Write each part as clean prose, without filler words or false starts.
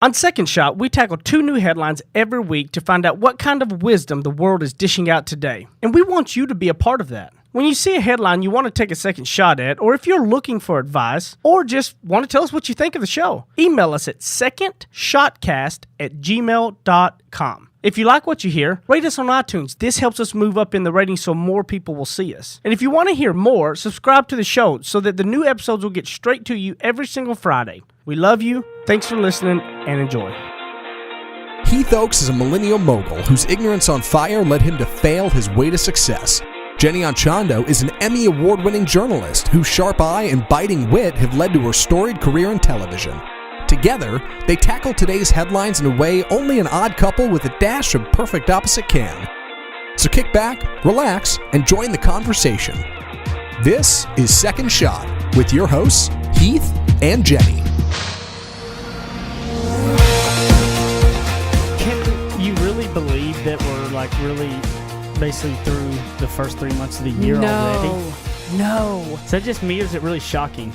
On Second Shot, we tackle 2 new headlines every week to find out what kind of wisdom the world is dishing out today. And we want you to be a part of that. When you see a headline you want to take a second shot at, or if you're looking for advice, or just want to tell us what you think of the show, email us at secondshotcast@gmail.com. If you like what you hear, rate us on iTunes. This helps us move up in the ratings so more people will see us. And if you want to hear more, subscribe to the show so that the new episodes will get straight to you every single Friday. We love you. Thanks for listening and enjoy. Heath Oakes is a millennial mogul whose ignorance on fire led him to fail his way to success. Jenny Anchondo is an Emmy award-winning journalist whose sharp eye and biting wit have led to her storied career in television. Together, they tackle today's headlines in a way only an odd couple with a dash of perfect opposite can. So kick back, relax, and join the conversation. This is Second Shot with your hosts, Heath and Jenny. Can you really believe that we're really basically through the first 3 months of the year already? No. Is that just me or is it really shocking?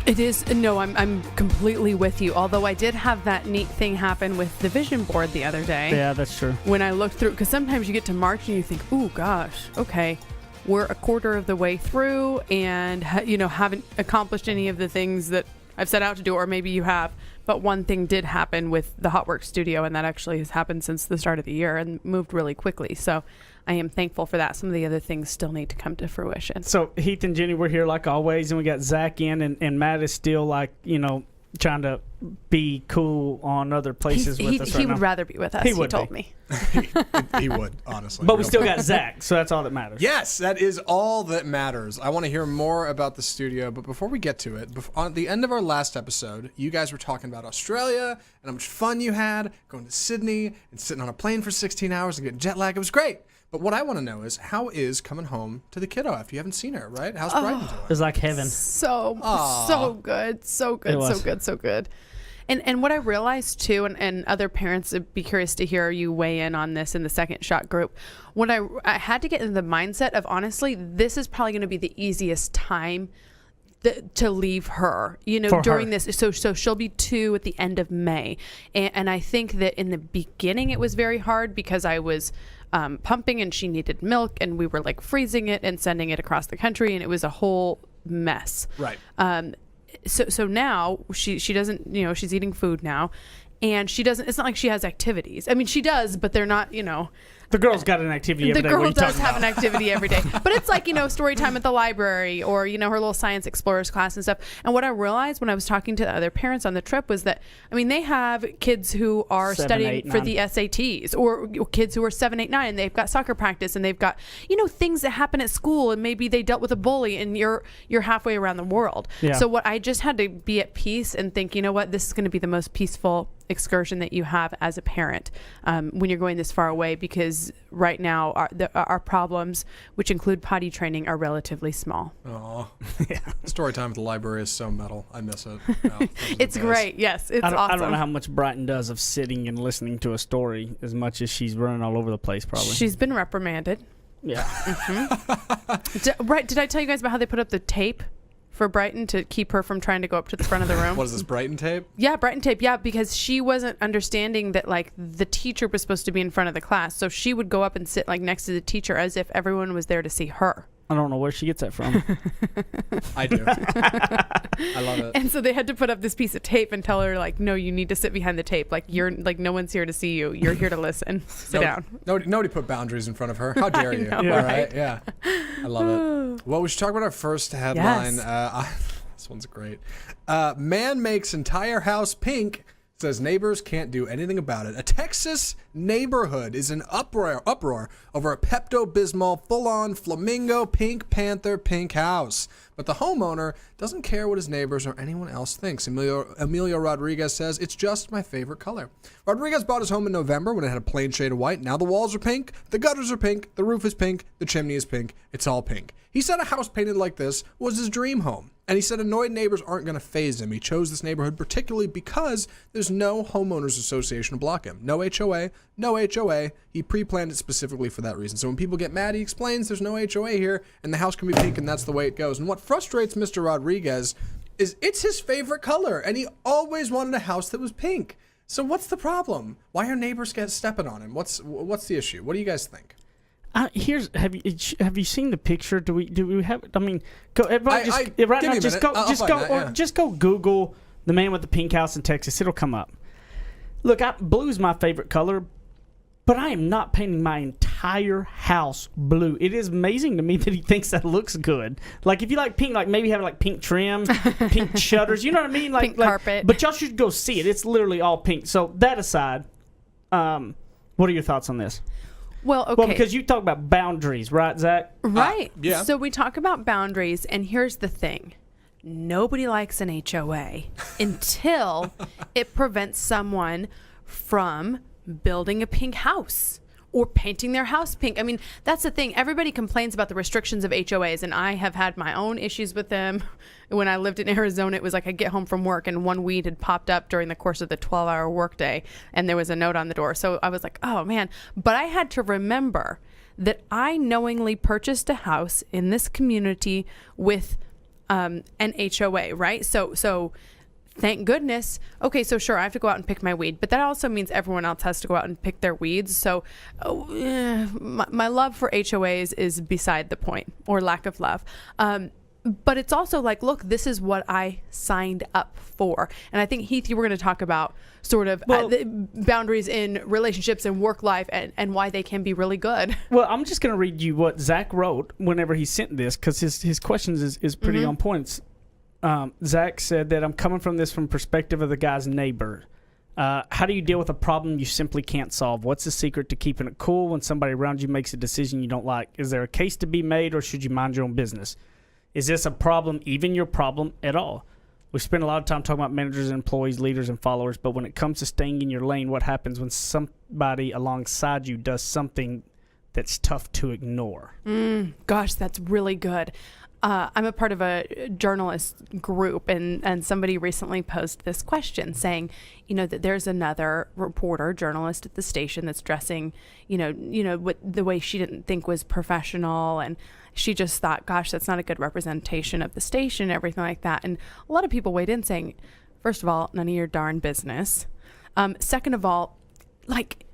It is. No, I'm completely with you. Although I did have that neat thing happen with the vision board the other day. Yeah, that's true. When I looked through, because sometimes you get to March and you think, oh gosh, okay, we're a quarter of the way through and, haven't accomplished any of the things that I've set out to do, or maybe you have. But one thing did happen with the Hot Work Studio, and that actually has happened since the start of the year and moved really quickly. So I am thankful for that. Some of the other things still need to come to fruition. So Heath and Jenny, we're here like always, and we got Zach in, and Matt is still trying to be cool on other places with us right now. He would rather be with us, he told me. He would, honestly. But we still got Zach, so that's all that matters. Yes, that is all that matters. I want to hear more about the studio, but before we get to it, on the end of our last episode, you guys were talking about Australia and how much fun you had going to Sydney and sitting on a plane for 16 hours and getting jet lag. It was great. But what I want to know is, how is coming home to the kiddo after you haven't seen her, right? How's Brighton doing? It was like heaven. So good. So good. And what I realized too, and other parents would be curious to hear you weigh in on this in the Second Shot group, when I had to get in the mindset of, honestly, this is probably going to be the easiest time to leave her, during this. So she'll be 2 at the end of May. And I think that in the beginning it was very hard because I was pumping and she needed milk and we were freezing it and sending it across the country, and it was a whole mess. Right. So now she doesn't, she's eating food now, and she doesn't, it's not like she has activities. I mean, she does, but they're not, The girl's got an activity every day. The girl does have an activity every day. But it's like, story time at the library, or, her little science explorers class and stuff. And what I realized when I was talking to other parents on the trip was that, they have kids who are 7, studying 8, for 9. the SATs, or kids who are 7, 8, 9, and they've got soccer practice, and they've got, things that happen at school, and maybe they dealt with a bully, and you're halfway around the world. Yeah. So what I just had to be at peace and think, this is going to be the most peaceful excursion that you have as a parent when you're going this far away, because right now our problems, which include potty training, are relatively small. Oh, yeah. Story time at the library is so metal. I miss it. It's great. Yes, it's awesome. I don't know how much Brighton does of sitting and listening to a story as much as she's running all over the place, probably. She's been reprimanded. Yeah. Mm-hmm. Did I tell you guys about how they put up the tape for Brighton to keep her from trying to go up to the front of the room? What is this, Brighton tape? Yeah, Brighton tape. Yeah, because she wasn't understanding that the teacher was supposed to be in front of the class. So she would go up and sit next to the teacher as if everyone was there to see her. I don't know where she gets that from. I do. I love it. And so they had to put up this piece of tape and tell her, no, you need to sit behind the tape. You're no one's here to see you. You're here to listen. Sit down. Nobody put boundaries in front of her. How dare you? Know, all right? Yeah. I love it. Well, we should talk about our first headline. Yes. This one's great. Man makes entire house pink, says neighbors can't do anything about it. A Texas neighborhood is in uproar over a Pepto-Bismol full-on flamingo pink panther pink house. But the homeowner doesn't care what his neighbors or anyone else thinks. Emilio Rodriguez says, "It's just my favorite color." Rodriguez bought his home in November when it had a plain shade of white. Now the walls are pink, the gutters are pink, the roof is pink, the chimney is pink. It's all pink. He said a house painted like this was his dream home. And he said annoyed neighbors aren't going to faze him. He chose this neighborhood particularly because there's no homeowners association to block him. No HOA, no HOA. He pre-planned it specifically for that reason. So when people get mad, he explains there's no HOA here and the house can be pink and that's the way it goes. And what frustrates Mr. Rodriguez is it's his favorite color and he always wanted a house that was pink. So what's the problem? Why are neighbors stepping on him? What's the issue? What do you guys think? Have you seen the picture? Do we have? I mean, go everybody just go Google the man with the pink house in Texas. It'll come up. Look, blue's my favorite color, but I am not painting my entire house blue. It is amazing to me that he thinks that looks good. Like if you like pink, like maybe have like pink trim, pink shutters. You know what I mean? Like pink carpet. But y'all should go see it. It's literally all pink. So that aside, what are your thoughts on this? Well, okay. Well, because you talk about boundaries, right, Zach? Right. Yeah. So we talk about boundaries, and here's the thing. Nobody likes an HOA until it prevents someone from building a pink house or painting their house pink. I mean, that's the thing. Everybody complains about the restrictions of HOAs, and I have had my own issues with them. When I lived in Arizona, it was like I'd get home from work and one weed had popped up during the course of the 12-hour workday, and there was a note on the door. So I was like, oh, man. But I had to remember that I knowingly purchased a house in this community with an HOA, right? So thank goodness. Okay, so sure, I have to go out and pick my weed, but that also means everyone else has to go out and pick their weeds. So my love for HOAs is beside the point, or lack of love. But it's also like, look, this is what I signed up for. And I think, Heath, you were going to talk about sort of the boundaries in relationships and work life and why they can be really good. Well, I'm just going to read you what Zach wrote whenever he sent this, because his questions is pretty on point. Zach said that I'm coming from this from perspective of the guy's neighbor. How do you deal with a problem you simply can't solve? What's the secret to keeping it cool when somebody around you makes a decision you don't like? Is there a case to be made, or should you mind your own business? Is this a problem, even your problem at all? We spend a lot of time talking about managers, employees, leaders, and followers, but when it comes to staying in your lane, what happens when somebody alongside you does something that's tough to ignore? Gosh, that's really good. I'm a part of a journalist group, and somebody recently posed this question saying, that there's another reporter, journalist at the station that's dressing, what the way she didn't think was professional, and she just thought, gosh, that's not a good representation of the station, everything like that. And a lot of people weighed in saying, first of all, none of your darn business. Second of all, like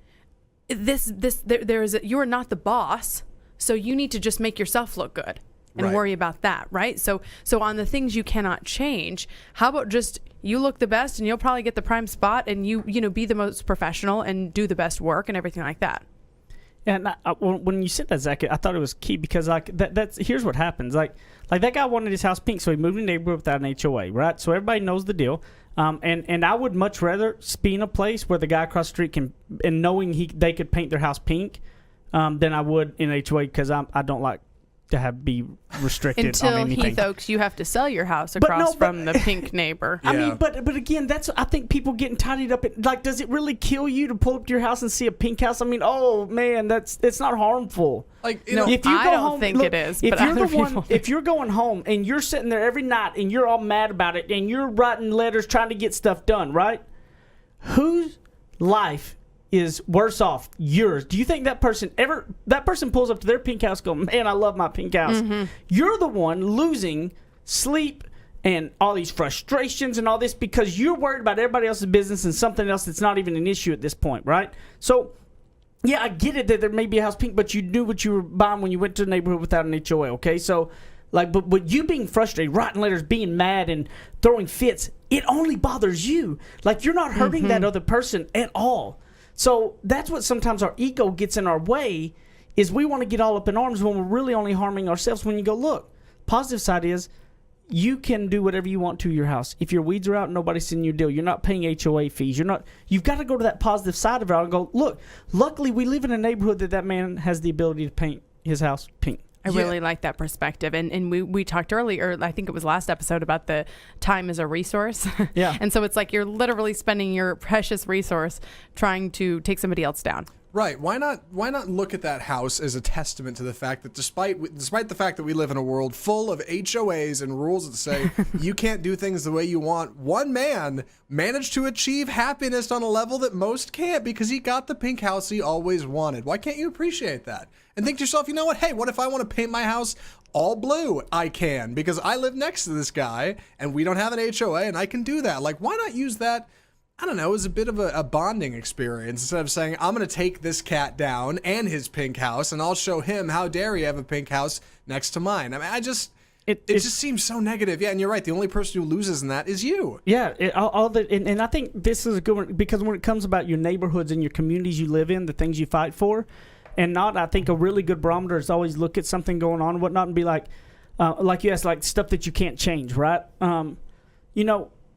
you're not the boss, so you need to just make yourself look good. And worry about that, right? So on the things you cannot change, how about just you look the best and you'll probably get the prime spot, and you be the most professional and do the best work and everything like that. And when you said that, Zach, I thought it was key, because that's here's what happens. Like that guy wanted his house pink, so he moved in the neighborhood without an HOA, right? So everybody knows the deal. And I would much rather be in a place where the guy across the street and knowing they could paint their house pink, than I would in HOA, because I don't like to be restricted on anything. Until Heath Oaks, you have to sell your house across from the pink neighbor. I mean, but again, I think people getting tidied up. Like, does it really kill you to pull up to your house and see a pink house? I mean, oh man, it's not harmful. Like, if you go I don't home, think it is. But if you're going home and you're sitting there every night and you're all mad about it and you're writing letters trying to get stuff done, right? Whose life is worse off? Yours. Do you think that person pulls up to their pink house going, man, I love my pink house? Mm-hmm. You're the one losing sleep and all these frustrations and all this because you're worried about everybody else's business and something else that's not even an issue at this point, right? So, yeah, I get it that there may be a house pink, but you knew what you were buying when you went to the neighborhood without an HOA, okay? So, but you being frustrated, writing letters, being mad, and throwing fits, it only bothers you. Like, you're not hurting that other person at all. So that's what sometimes our ego gets in our way, is we want to get all up in arms when we're really only harming ourselves. When you go, look, positive side is you can do whatever you want to your house. If your weeds are out, nobody's sending you a deal. You're not paying HOA fees. You've got to go to that positive side of it and go, look, luckily we live in a neighborhood that man has the ability to paint his house pink. I really like that perspective. And we talked earlier, I think it was last episode, about the time as a resource. Yeah. And so it's like you're literally spending your precious resource trying to take somebody else down. Right. Why not look at that house as a testament to the fact that despite the fact that we live in a world full of HOAs and rules that say you can't do things the way you want, one man managed to achieve happiness on a level that most can't because he got the pink house he always wanted. Why can't you appreciate that? And think to yourself, you know what? Hey, what if I want to paint my house all blue? I can, because I live next to this guy and we don't have an HOA and I can do that. Like, why not use that? I don't know, it was a bit of a bonding experience. Instead of saying, I'm going to take this cat down and his pink house, and I'll show him, how dare you have a pink house next to mine. I mean, it just seems so negative. Yeah, and you're right. The only person who loses in that is you. Yeah, and I think this is a good one, because when it comes about your neighborhoods and your communities you live in, the things you fight for, I think a really good barometer is always look at something going on and whatnot and be like you asked, like stuff that you can't change, right?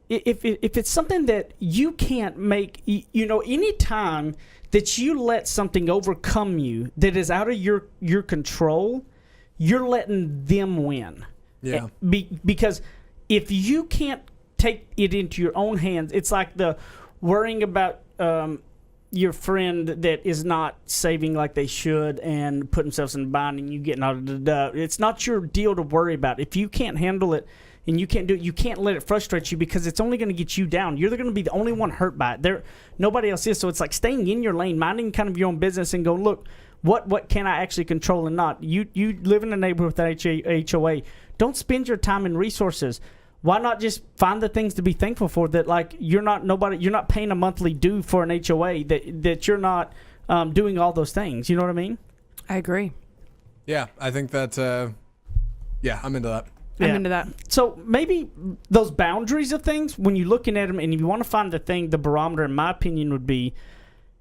If it's something that you can't make, any time that you let something overcome you that is out of your control, you're letting them win. Yeah. Because if you can't take it into your own hands, it's like the worrying about your friend that is not saving like they should and put themselves in a bind and you getting out of the. It's not your deal to worry about. If you can't handle it, and you can't do it, you can't let it frustrate you, because it's only going to get you down. You're going to be the only one hurt by it. Nobody else is. So it's like staying in your lane, minding kind of your own business, and going, look, what can I actually control and not? You live in a neighborhood with HOA. Don't spend your time and resources. Why not just find the things to be thankful for? That like you're not paying a monthly due for an HOA. That you're not doing all those things. You know what I mean? I agree. Yeah, I think that. I'm into that. I'm into that. So maybe those boundaries of things, when you're looking at them and you want to find the barometer, in my opinion, would be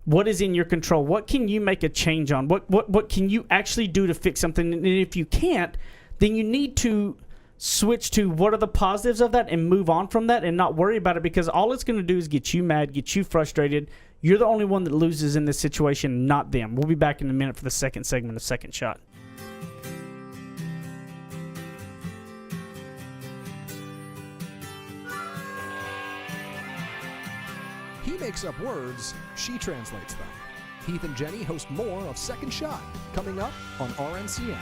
what is in your control? What can you make a change on? What can you actually do to fix something? And if you can't, then you need to switch to what are the positives of that and move on from that and not worry about it, because all it's going to do is get you mad, get you frustrated. You're the only one that loses in this situation, not them. We'll be back in a minute for the second segment of Second Shot. He makes up words, she translates them. Heath and Jenny host more of Second Shot, coming up on RNCN.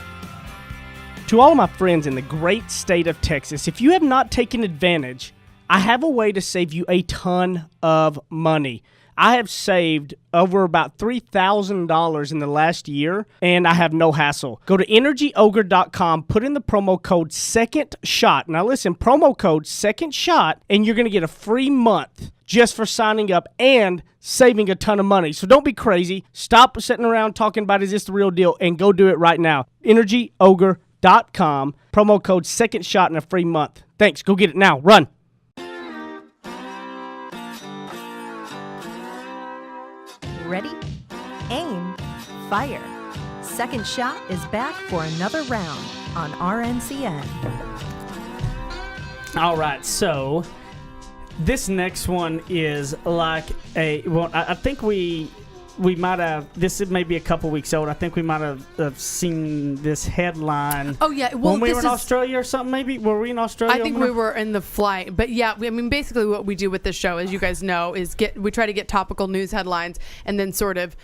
To all of my friends in the great state of Texas, if you have not taken advantage, I have a way to save you a ton of money. I have saved over about $3,000 in the last year, and I have no hassle. Go to energyogre.com, put in the promo code SECONDSHOT. Now listen, promo code SECONDSHOT, and you're going to get a free month just for signing up and saving a ton of money. So don't be crazy. Stop sitting around talking about, is this the real deal? And go do it right now. energyogre.com, promo code SECONDSHOT, and a free month. Thanks. Go get it now. Run. Ready? Aim. Fire. Second Shot is back for another round on RNCN. All right, so this next one is like I think we might have, this is maybe a couple weeks old. I think we might have seen this headline. Oh, yeah. Well, when we were in Australia or something, maybe? Were we in Australia? I think we were in the flight. But yeah, basically what we do with this show, as you guys know, is we try to get topical news headlines and then sort of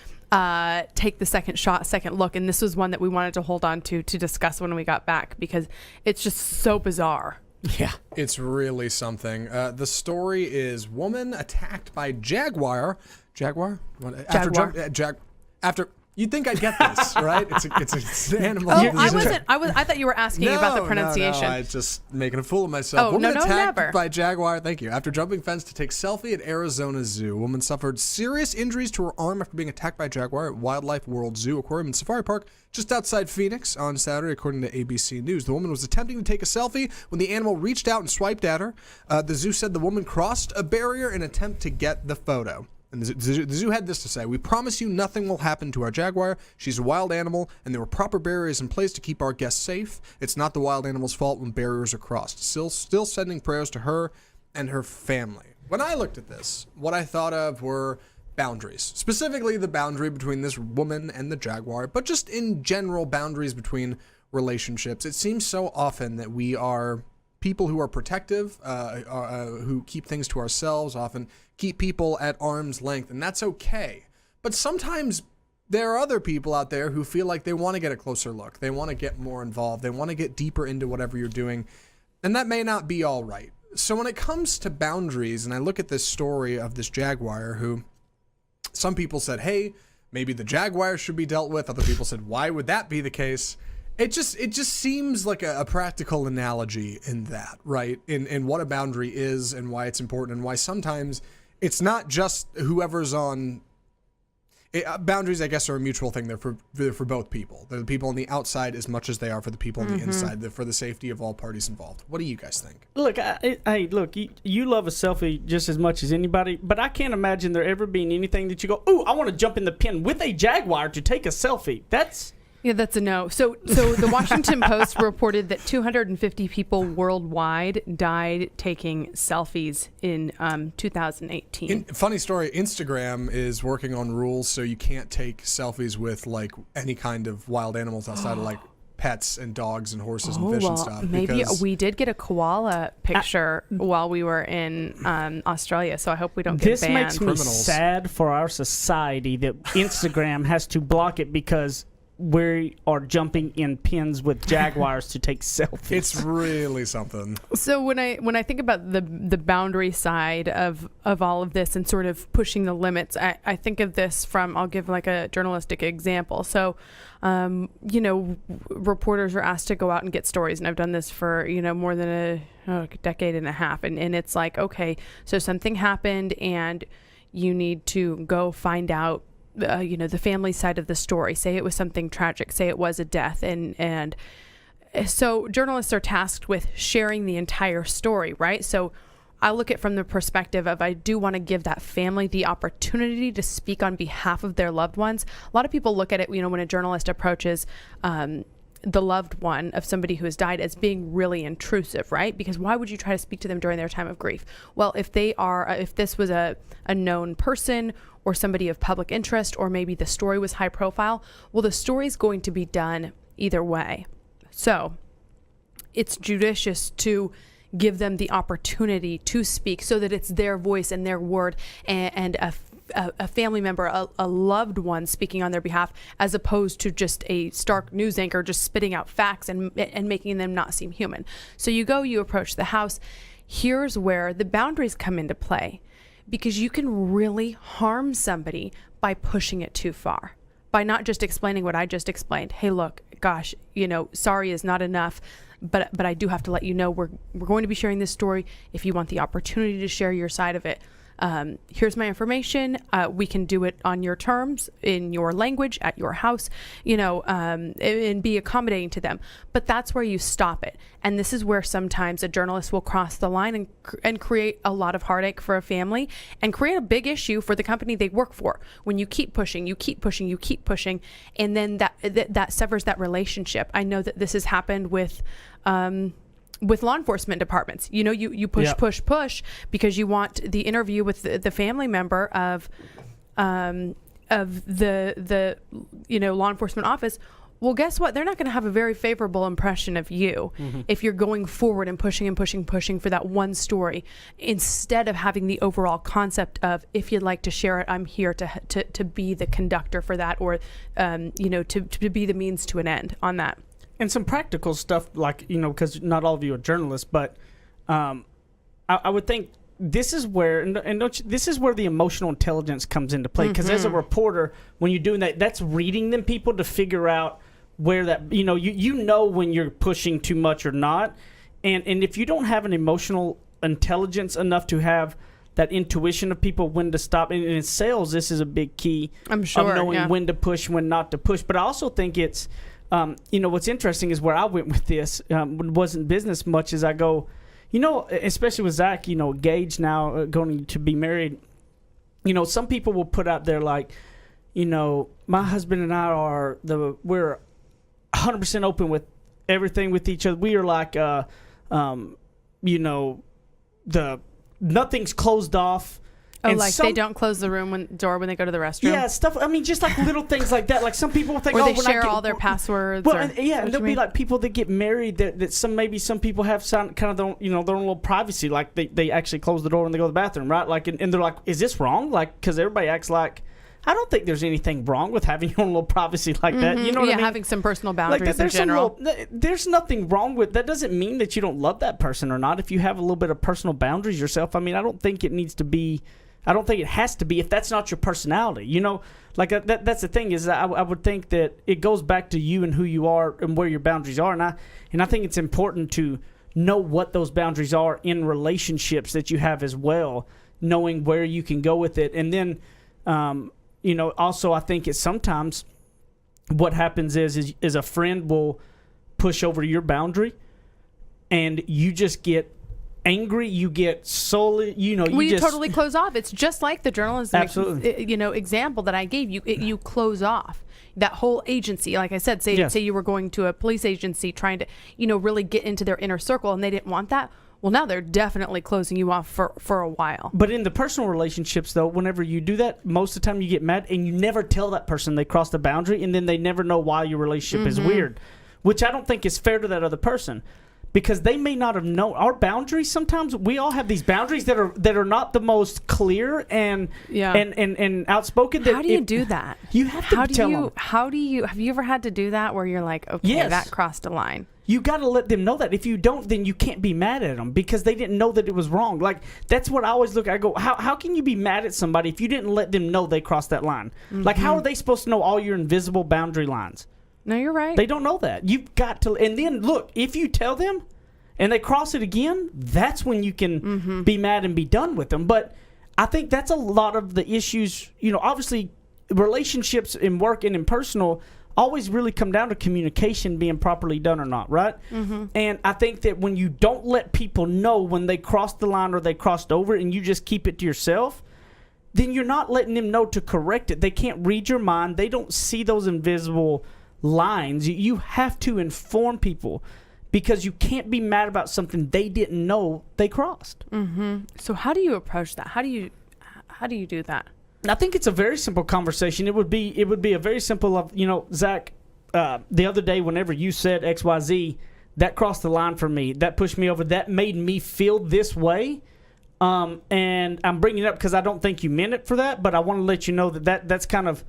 take the second look. And this was one that we wanted to hold on to discuss when we got back, because it's just so bizarre. Yeah. It's really something. The story is woman attacked by jaguar. Jaguar? After you'd think I'd get this, right? It's an animal. Oh, I thought you were asking about the pronunciation. No, I was just making a fool of myself. Woman attacked by jaguar. Thank you. After jumping fence to take selfie at Arizona Zoo, woman suffered serious injuries to her arm after being attacked by a jaguar at Wildlife World Zoo Aquarium and Safari Park just outside Phoenix on Saturday, according to ABC News. The woman was attempting to take a selfie when the animal reached out and swiped at her. The zoo said the woman crossed a barrier in an attempt to get the photo. And the zoo had this to say: "We promise you nothing will happen to our jaguar. She's a wild animal, and there were proper barriers in place to keep our guests safe. It's not the wild animal's fault when barriers are crossed." Still sending prayers to her and her family. When I looked at this, what I thought of were boundaries. Specifically, the boundary between this woman and the jaguar, but just in general, boundaries between relationships. It seems so often that we are people who are protective, who keep things to ourselves, often keep people at arm's length, and that's okay. But sometimes there are other people out there who feel like they want to get a closer look. They want to get more involved. They want to get deeper into whatever you're doing, and that may not be all right. So when it comes to boundaries, and I look at this story of this jaguar who some people said, hey, maybe the jaguar should be dealt with. Other people said, why would that be the case? It just seems like a practical analogy in that, right? In what a boundary is and why it's important and why sometimes it's not just whoever's on. Boundaries, I guess, are a mutual thing. They're for both people. They're the people on the outside as much as they are for the people on the inside. They're for the safety of all parties involved. What do you guys think? Look, look, you love a selfie just as much as anybody, but I can't imagine there ever being anything that you go, ooh, I want to jump in the pen with a Jaguar to take a selfie. That's a no. So the Washington Post reported that 250 people worldwide died taking selfies in 2018. Funny story, Instagram is working on rules so you can't take selfies with like any kind of wild animals outside of like pets and dogs and horses and fish and stuff. Maybe we did get a koala picture while we were in Australia, so I hope we don't get banned. This makes me sad for our society that Instagram has to block it because we are jumping in pins with Jaguars to take selfies. It's really something. So when I think about the boundary side of all of this and sort of pushing the limits, I think of this from, I'll give like a journalistic example. So, reporters are asked to go out and get stories, and I've done this for, more than a decade and a half. And it's like, okay, so something happened and you need to go find out the family side of the story. Say it was something tragic, say it was a death. And so journalists are tasked with sharing the entire story, right? So I look at it from the perspective of, I do want to give that family the opportunity to speak on behalf of their loved ones. A lot of people look at it, when a journalist approaches, the loved one of somebody who has died as being really intrusive, right? Because why would you try to speak to them during their time of grief? Well, if this was a known person or somebody of public interest, or maybe the story was high profile, well, the story's going to be done either way. So it's judicious to give them the opportunity to speak so that it's their voice and their word and a family member, a loved one speaking on their behalf, as opposed to just a stark news anchor just spitting out facts and making them not seem human. So you approach the house. Here's where the boundaries come into play, because you can really harm somebody by pushing it too far, by not just explaining what I just explained. Hey, look, gosh, sorry is not enough. But I do have to let you know we're going to be sharing this story. If you want the opportunity to share your side of it, here's my information. We can do it on your terms, in your language, at your house, and be accommodating to them. But that's where you stop it. And this is where sometimes a journalist will cross the line and create a lot of heartache for a family and create a big issue for the company they work for. When you keep pushing, and then that severs that relationship. I know that this has happened with law enforcement departments. You push because you want the interview with the family member of the law enforcement office. Well, guess what? They're not going to have a very favorable impression of you if you're going forward and pushing for that one story, instead of having the overall concept of, if you'd like to share it, I'm here to be the conductor for that, or to be the means to an end on that. And some practical stuff, like, because not all of you are journalists, but I would think this is where this is where the emotional intelligence comes into play. Because as a reporter, when you're doing that, that's reading them people to figure out where that, you know when you're pushing too much or not. And if you don't have an emotional intelligence enough to have that intuition of people when to stop, and in sales, this is a big key. I'm sure, of knowing when to push, when not to push. But I also think it's, what's interesting is where I went with this wasn't business much as I go, especially with Zach, Gage now going to be married. Some people will put out there like, my husband and I we're 100% open with everything with each other. We are like, nothing's closed off. Oh, and they don't close the door when they go to the restroom? Yeah, stuff. I mean, just like little things like that. Like some people will think, or they share all their passwords. Well, and there'll be like people that get married that some people have some kind of their own little privacy. Like they actually close the door when they go to the bathroom, right? Like, and they're like, is this wrong? Like, because everybody acts like, I don't think there's anything wrong with having your own little privacy like that. You know what I mean? Having some personal boundaries in general. There's nothing wrong with that. Doesn't mean that you don't love that person or not. If you have a little bit of personal boundaries yourself, I mean, I don't think it needs to be. I don't think it has to be if that's not your personality. That's the thing is I would think that it goes back to you and who you are and where your boundaries are. And I think it's important to know what those boundaries are in relationships that you have as well. knowing where you can go with it. And then, also I think it's sometimes what happens is a friend will push over your boundary, and you just get angry. You get solely, you totally close off. It's just like the journalism, example that I gave you. You close off that whole agency. Like I said, say you were going to a police agency trying to, really get into their inner circle, and they didn't want that. Well, now they're definitely closing you off for a while. But in the personal relationships, though, whenever you do that, most of the time you get mad and you never tell that person they crossed the boundary, and then they never know why your relationship is weird, which I don't think is fair to that other person, because they may not have known our boundaries. Sometimes we all have these boundaries that are not the most clear and outspoken. How do you do that? You have to tell them. Have you ever had to do that where you're like, okay, that crossed a line? You got to let them know that. If you don't, then you can't be mad at them because they didn't know that it was wrong. Like, that's what I always look at. I go, how can you be mad at somebody if you didn't let them know they crossed that line? Like, how are they supposed to know all your invisible boundary lines? No, you're right. They don't know that. You've got to. And then, look, if you tell them and they cross it again, that's when you can be mad and be done with them. But I think that's a lot of the issues. Obviously, relationships in work and in personal always really come down to communication being properly done or not, right? And I think that when you don't let people know when they crossed the line or they crossed over and you just keep it to yourself, then you're not letting them know to correct it. They can't read your mind. They don't see those invisible lines. You have to inform people because you can't be mad about something they didn't know they crossed. So how do you approach that? How do you do that? I think it's a very simple conversation. It would be a very simple of, Zach, the other day whenever you said XYZ, that crossed the line for me. That pushed me over. That made me feel this way. And I'm bringing it up because I don't think you meant it for that, but I want to let you know that's kind of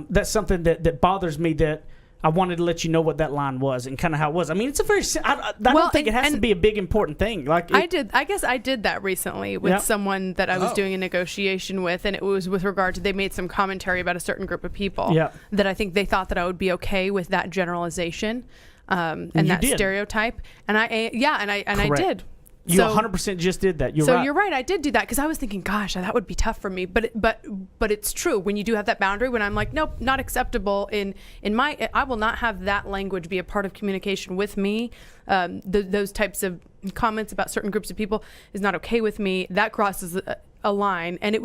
that's something that bothers me, that I wanted to let you know what that line was and kind of how it was. I mean, it's a very I don't think it has to be a big important thing. Like I guess I did that recently with someone that I was doing a negotiation with, and it was with regard to, they made some commentary about a certain group of people that I think they thought that I would be okay with that generalization and that stereotype. And I did. You 100% just did that. You're right. You're right. I did do that because I was thinking, gosh, that would be tough for me. But it's true when you do have that boundary. When I'm like, nope, not acceptable. I will not have that language be a part of communication with me. Those types of comments about certain groups of people is not okay with me. That crosses a line. And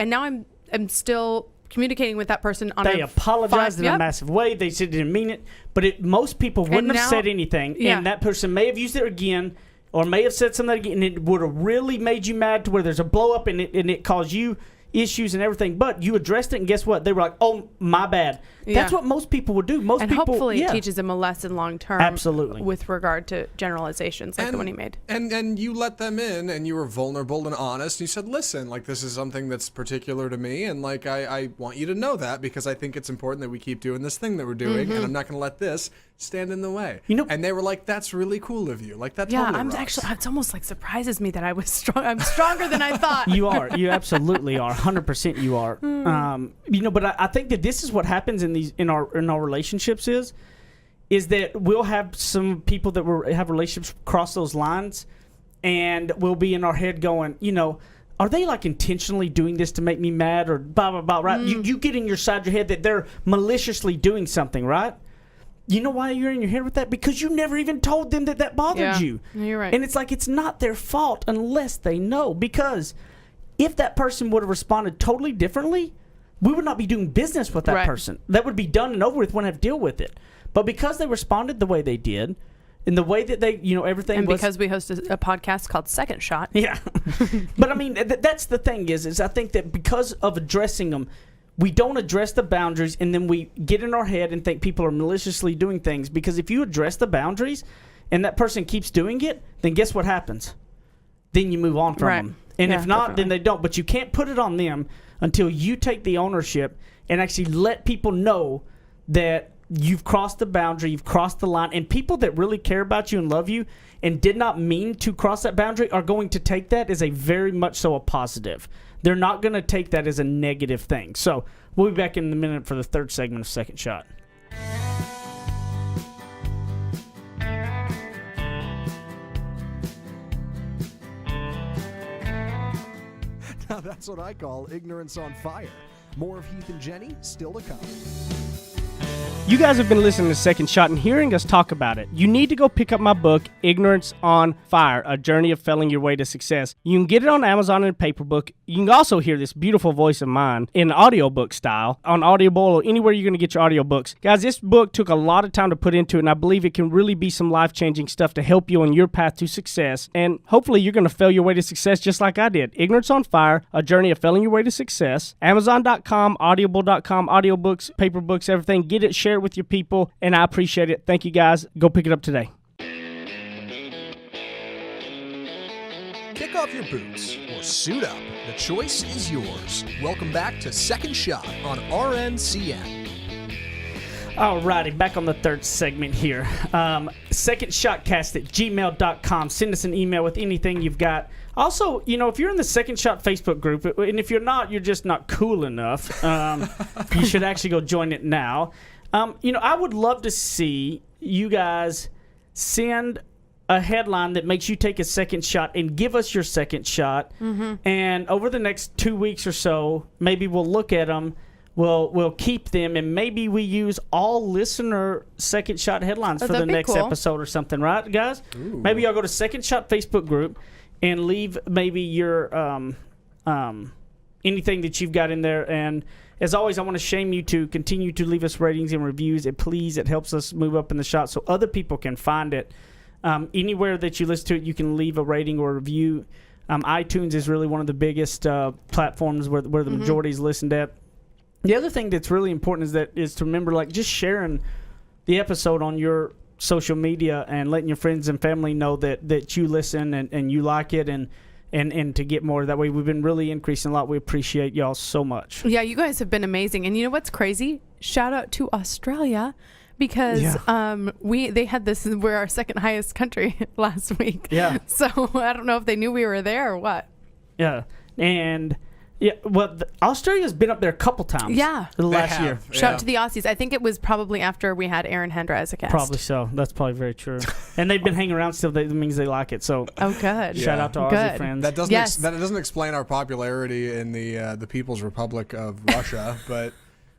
now I'm still communicating with that person on they apologized in a massive way. They said they didn't mean it, but most people wouldn't have said anything, and that person may have used it again, or may have said something again, and it would have really made you mad to where there's a blow up and it caused you issues and everything. But you addressed it, and guess what? They were like, "Oh, my bad." That's what most people would do. Hopefully it teaches them a lesson long term. Absolutely. With regard to generalizations like the one he made. And you let them in, and you were vulnerable and honest. And you said, "Listen, like, this is something that's particular to me, and like I want you to know that because I think it's important that we keep doing this thing that we're doing, and I'm not going to let this stand in the way." And they were like, "That's really cool of you. Like, that totally rocks." Actually, it's almost like surprises me that I was strong. I'm stronger than I thought. You are. You absolutely are. 100% you are. But I think that this is what happens in our relationships is that we'll have some people that have relationships cross those lines, and we'll be in our head going, are they like intentionally doing this to make me mad or blah blah blah, right? You get in your side of your head that they're maliciously doing something, right? You know why you're in your head with that? Because you never even told them that bothered you. You're right. And it's like, it's not their fault unless they know, because if that person would have responded totally differently, we would not be doing business with that person. That would be done and over with, wouldn't have to deal with it. But because they responded the way they did, in the way that they, everything and was... because we host a podcast called Second Shot. Yeah. But, I mean, that's the thing is I think that because of addressing them, we don't address the boundaries, and then we get in our head and think people are maliciously doing things. Because if you address the boundaries and that person keeps doing it, then guess what happens? Then you move on from them. And if not, then they don't. But you can't put it on them until you take the ownership and actually let people know that you've crossed the boundary, you've crossed the line. And people that really care about you and love you and did not mean to cross that boundary are going to take that as a very much so a positive. They're not going to take that as a negative thing. So we'll be back in a minute for the third segment of Second Shot. That's what I call ignorance on fire. More of Heath and Jenny still to come. You guys have been listening to Second Shot and hearing us talk about it. You need to go pick up my book, Ignorance on Fire, A Journey of Failing Your Way to Success. You can get it on Amazon in a paper book. You can also hear this beautiful voice of mine in audiobook style on Audible or anywhere you're going to get your audiobooks. Guys, this book took a lot of time to put into it, and I believe it can really be some life-changing stuff to help you on your path to success. And hopefully you're going to fail your way to success just like I did. Ignorance on Fire, A Journey of Failing Your Way to Success. Amazon.com, Audible.com, audiobooks, paper books, everything. Get it, share it with your people, and I appreciate it. Thank you, guys. Go pick it up today. Kick off your boots or suit up. The choice is yours. Welcome back to Second Shot on RNCN. Alrighty, back on the third segment here. secondshotcast@gmail.com. Send us an email with anything you've got. Also, if you're in the Second Shot Facebook group, and if you're not, you're just not cool enough, you should actually go join it now. I would love to see you guys send a headline that makes you take a second shot and give us your second shot. Mm-hmm. And over the next 2 weeks or so, maybe we'll look at them. We'll keep them, and maybe we use all listener second shot headlines for the next episode or something, right, guys? Ooh. Maybe y'all go to Second Shot Facebook group and leave maybe your anything that you've got in there. And as always, I want to shame you to continue to leave us ratings and reviews. It helps us move up in the shot so other people can find it. Anywhere that you listen to it, you can leave a rating or a review. iTunes is really one of the biggest platforms where the majority is listened at. The other thing that's really important is to remember, just sharing the episode on your social media and letting your friends and family know that you listen and you like it and to get more. That way, we've been really increasing a lot. We appreciate y'all so much. Yeah, you guys have been amazing. And you know what's crazy? Shout out to Australia because they had this. We're our second highest country last week. Yeah. So I don't know if they knew we were there or what. Yeah, and. Yeah, well, Australia's been up there a couple times. Yeah, last year. Shout out to the Aussies. I think it was probably after we had Aaron Hendra as a guest. Probably so. That's probably very true. And they've been hanging around still. That means they like it. So good. Shout out to our Aussie friends. That doesn't explain our popularity in the People's Republic of Russia, but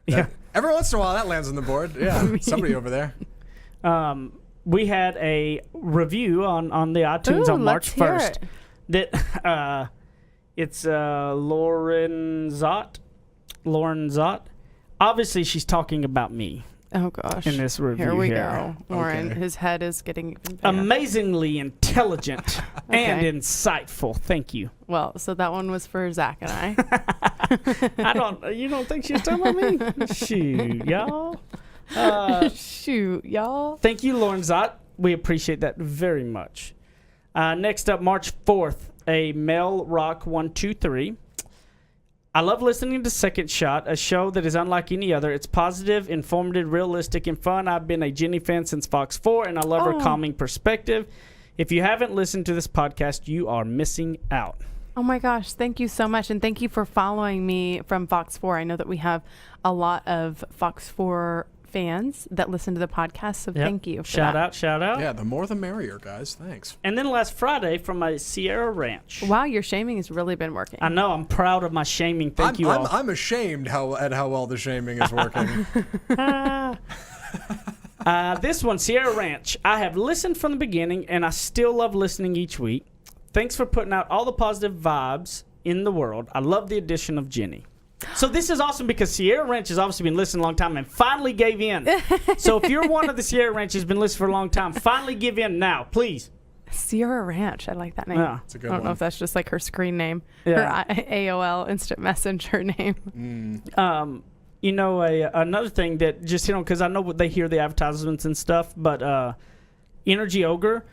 every once in a while that lands on the board. Yeah, somebody over there. We had a review on the iTunes on March 1st that. It's Lauren Zott. Obviously, she's talking about me. Oh, gosh. In this review here we go. Lauren, his head is getting even bigger. Amazingly intelligent and insightful. Thank you. Well, so that one was for Zach and I. You don't think she was talking about me? Shoot, y'all. Shoot, y'all. Thank you, Lauren Zott. We appreciate that very much. Next up, March 4th. A Mel Rock 123. I love listening to Second Shot, a show that is unlike any other. It's positive, informative, realistic, and fun. I've been a Jenny fan since Fox 4, and I love her calming perspective. If you haven't listened to this podcast, you are missing out. Oh my gosh, thank you so much. And thank you for following me from Fox 4. I know that we have a lot of Fox 4 fans that listen to the podcast, so thank you for shout out. Yeah, the more the merrier, guys. Thanks. And then last Friday from a Sierra Ranch. Wow, your shaming has really been working. I know. I'm proud of my shaming. Thank you all. I'm ashamed at how well the shaming is working. This one, Sierra Ranch. I have listened from the beginning, and I still love listening each week. Thanks for putting out all the positive vibes in the world. I love the addition of Jenny. So this is awesome because Sierra Ranch has obviously been listening a long time and finally gave in. So if you're one of the Sierra Ranch who's been listening for a long time, finally give in now, please. Sierra Ranch. I like that name. Yeah. It's a good I don't know if that's just like her screen name, her AOL Instant Messenger name. Another thing that just, because I know they hear the advertisements and stuff, but Energy Ogre,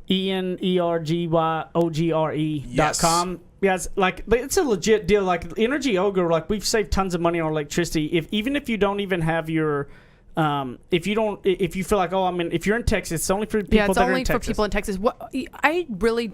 ENERGYOGRE.com. Yes, it's a legit deal. Like Energy Ogre, we've saved tons of money on electricity. Even if you don't even have your, if you feel like, if you're in Texas, it's only for people that are in Texas. Yeah, it's only for people in Texas.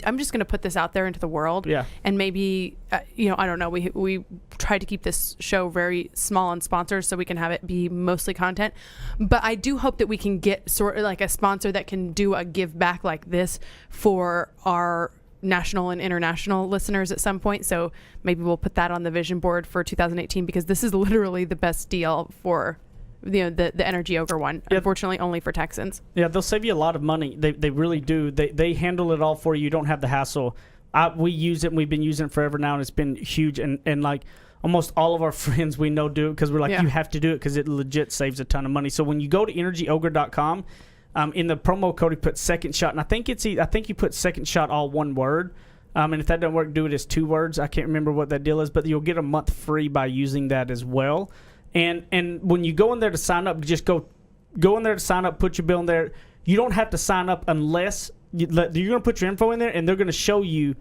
I'm just going to put this out there into the world. Yeah. And maybe, I don't know. We try to keep this show very small on sponsors so we can have it be mostly content. But I do hope that we can get sort of like a sponsor that can do a give back like this for our national and international listeners at some point. So maybe we'll put that on the vision board for 2018, because this is literally the best deal for the Energy Ogre one. Yep. Unfortunately, only for Texans. Yeah, they'll save you a lot of money. They really do. They handle it all for you. You don't have the hassle. We use it, and we've been using it forever now, and it's been huge. And like almost all of our friends we know do it, because we're like, you have to do it because it legit saves a ton of money. So when you go to energyogre.com, in the promo code, you put second shot, and I think you put second shot all one word. And if that doesn't work, do it as 2 words. I can't remember what that deal is, but you'll get a month free by using that as well. And when you go in there to sign up, just go in there to sign up, put your bill in there. You don't have to sign up unless you're going to put your info in there, and they're going to show you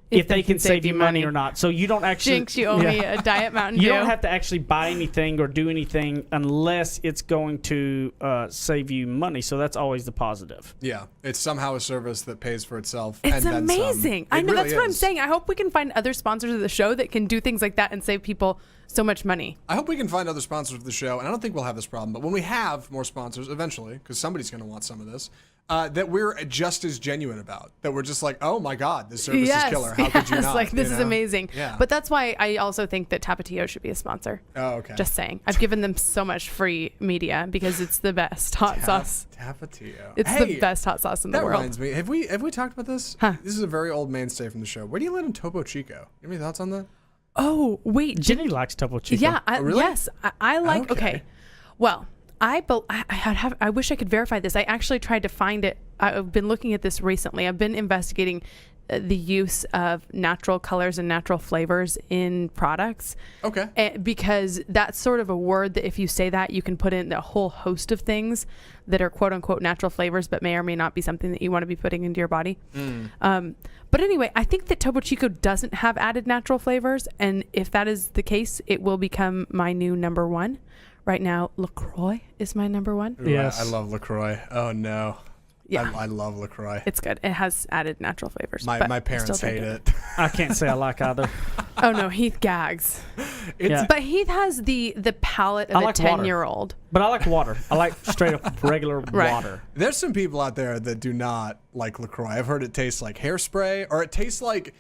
if they can save you money or not. So you don't actually... Jinx, you owe me a Diet Mountain Dew. You don't have to actually buy anything or do anything unless it's going to save you money. So that's always the positive. Yeah, it's somehow a service that pays for itself. It's and then amazing. Some. I know, really that's what I'm is. saying. I hope we can find other sponsors of the show that can do things like that and save people so much money. I hope we can find other sponsors of the show, and I don't think we'll have this problem, but when we have more sponsors eventually, because somebody's going to want some of this, that we're just as genuine about. That we're just like, oh my God, this service is killer. How could you not? Like, this is amazing. Yeah. But that's why I also think that Tapatio should be a sponsor. Oh, okay. Just saying. I've given them so much free media because it's the best hot sauce. Tapatio. It's the best hot sauce in the world. That reminds me. Have we talked about this? Huh. This is a very old mainstay from the show. Where do you live in Topo Chico? You have any thoughts on that? Oh, wait. Jenny likes Topo Chico. Yeah. really? Yes. I like... Okay. Well... I wish I could verify this. I actually tried to find it. I've been looking at this recently. I've been investigating the use of natural colors and natural flavors in products. Okay. Because that's sort of a word that if you say that, you can put in a whole host of things that are quote unquote natural flavors, but may or may not be something that you want to be putting into your body. But anyway, I think that Topo Chico doesn't have added natural flavors. And if that is the case, it will become my new number one. Right now, LaCroix is my number one. Ooh, Yes. I love LaCroix. Oh, no. Yeah. I love LaCroix. It's good. It has added natural flavors. My but I parents still hate drink it. I can't say I like either. Oh, no. Heath gags. Yeah. But Heath has the palate of I a like water. 10-year-old. But I like water. I like straight up regular water. There's some people out there that do not like LaCroix. I've heard it tastes like hairspray, or it tastes like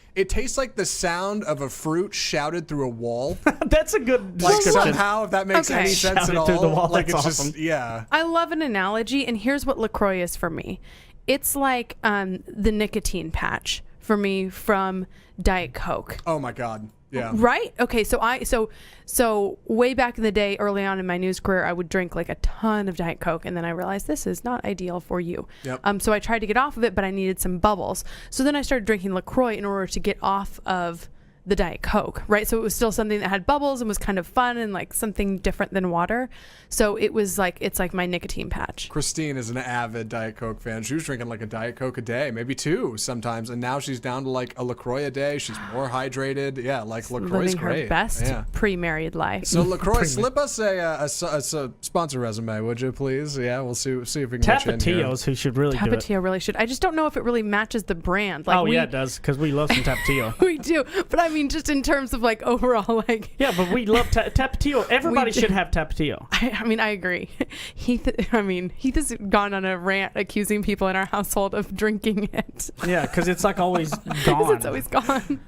the sound of a fruit shouted through a wall. That's a good Like description. somehow, if that makes Okay. any sense Shouted at all. through the wall, Like that's it's awesome. just yeah. I love an analogy, and here's what LaCroix is for me. It's like the nicotine patch for me from Diet Coke. Oh my God. Yeah. Right? Okay, so way back in the day, early on in my news career, I would drink like a ton of Diet Coke, and then I realized this is not ideal for you. Yep. So I tried to get off of it, but I needed some bubbles. So then I started drinking LaCroix in order to get off of the Diet Coke, right? So it was still something that had bubbles and was kind of fun and like something different than water. So it was like, it's like my nicotine patch. Christine is an avid Diet Coke fan. She was drinking like a Diet Coke a day, maybe 2 sometimes, and now she's down to like a LaCroix a day. She's more hydrated. Yeah, like LaCroix's Living great. her best Yeah. pre-married life. So LaCroix, slip us a sponsor resume, would you please? Yeah, we'll see if we can get you in here. Tapatio's who should really do it. Tapatio really should. I just don't know if it really matches the brand. Like Yeah, it does, because we love some Tapatio. we do. But I mean, just in terms of like overall, like. Yeah, but we love Tapatio. Everybody should have Tapatio. I mean, I agree. Heath has gone on a rant accusing people in our household of drinking it. Yeah, because it's like always Because gone. it's always gone.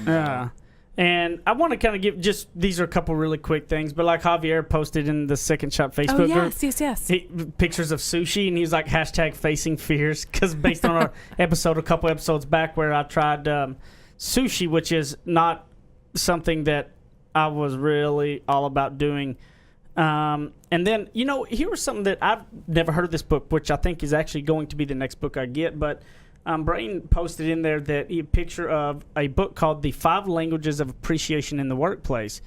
Yeah. And I want to kind of give these are a couple really quick things, but like Javier posted in the Second Shot Facebook group. Yes. Pictures of sushi, and he's like #facing fears, because based on our episode a couple episodes back where I tried sushi, which is not something that I was really all about doing. And then, here was something that I've never heard of this book, which I think is actually going to be the next book I get, but Brain posted in there that a picture of a book called The 5 Languages of Appreciation in the Workplace.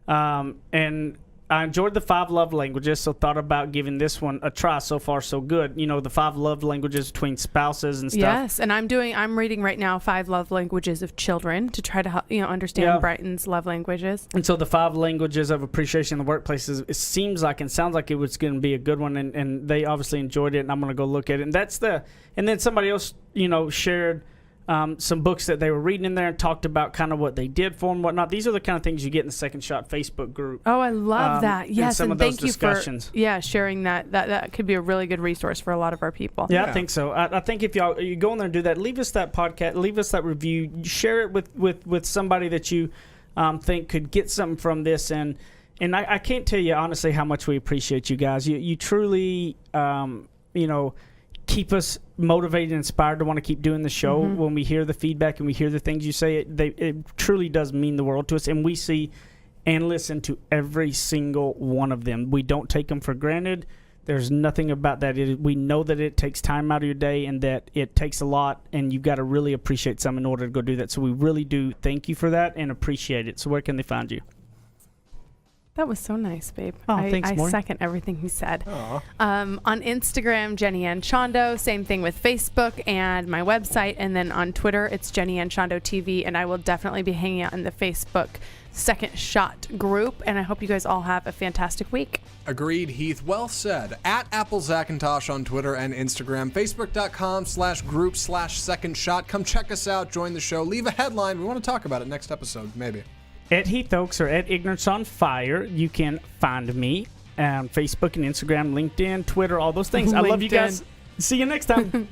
And I enjoyed the 5 love languages, so thought about giving this one a try. So far, so good. The 5 love languages between spouses and stuff. Yes, and I'm reading right now 5 love languages of children to try to help, understand Brighton's love languages. And so the 5 languages of appreciation in the workplace it seems like and sounds like it was going to be a good one, and they obviously enjoyed it, and I'm going to go look at it. And then somebody else, shared some books that they were reading in there and talked about kind of what they did for them, whatnot. These are the kind of things you get in the Second Shot Facebook group. Oh, I love that. Yes, some and of those thank you discussions. for sharing that. That could be a really good resource for a lot of our people. Yeah, I think so. I think if you go in there and do that, leave us that podcast, leave us that review, share it with somebody that you think could get something from this. And I can't tell you honestly how much we appreciate you guys. You truly, keep us motivated and inspired to want to keep doing the show. When we hear the feedback and we hear the things you say, it truly does mean the world to us. And we see and listen to every single one of them. We don't take them for granted. There's nothing about that. We know that it takes time out of your day and that it takes a lot, and you've got to really appreciate some in order to go do that. So we really do thank you for that and appreciate it. So where can they find you? That was so nice, babe. Oh, thanks, I Maureen. second everything he said. On Instagram, Jenny Anchondo. Same thing with Facebook and my website. And then on Twitter, it's Jenny Anchondo TV. And I will definitely be hanging out in the Facebook Second Shot group. And I hope you guys all have a fantastic week. Agreed, Heath. Well said. At Apple Zackintosh on Twitter and Instagram. Facebook.com/group/Second Shot. Come check us out. Join the show. Leave a headline. We want to talk about it next episode, maybe. At Heath Oaks or at Ignorance on Fire, you can find me on Facebook and Instagram, LinkedIn, Twitter, all those things. I love you guys. See you next time.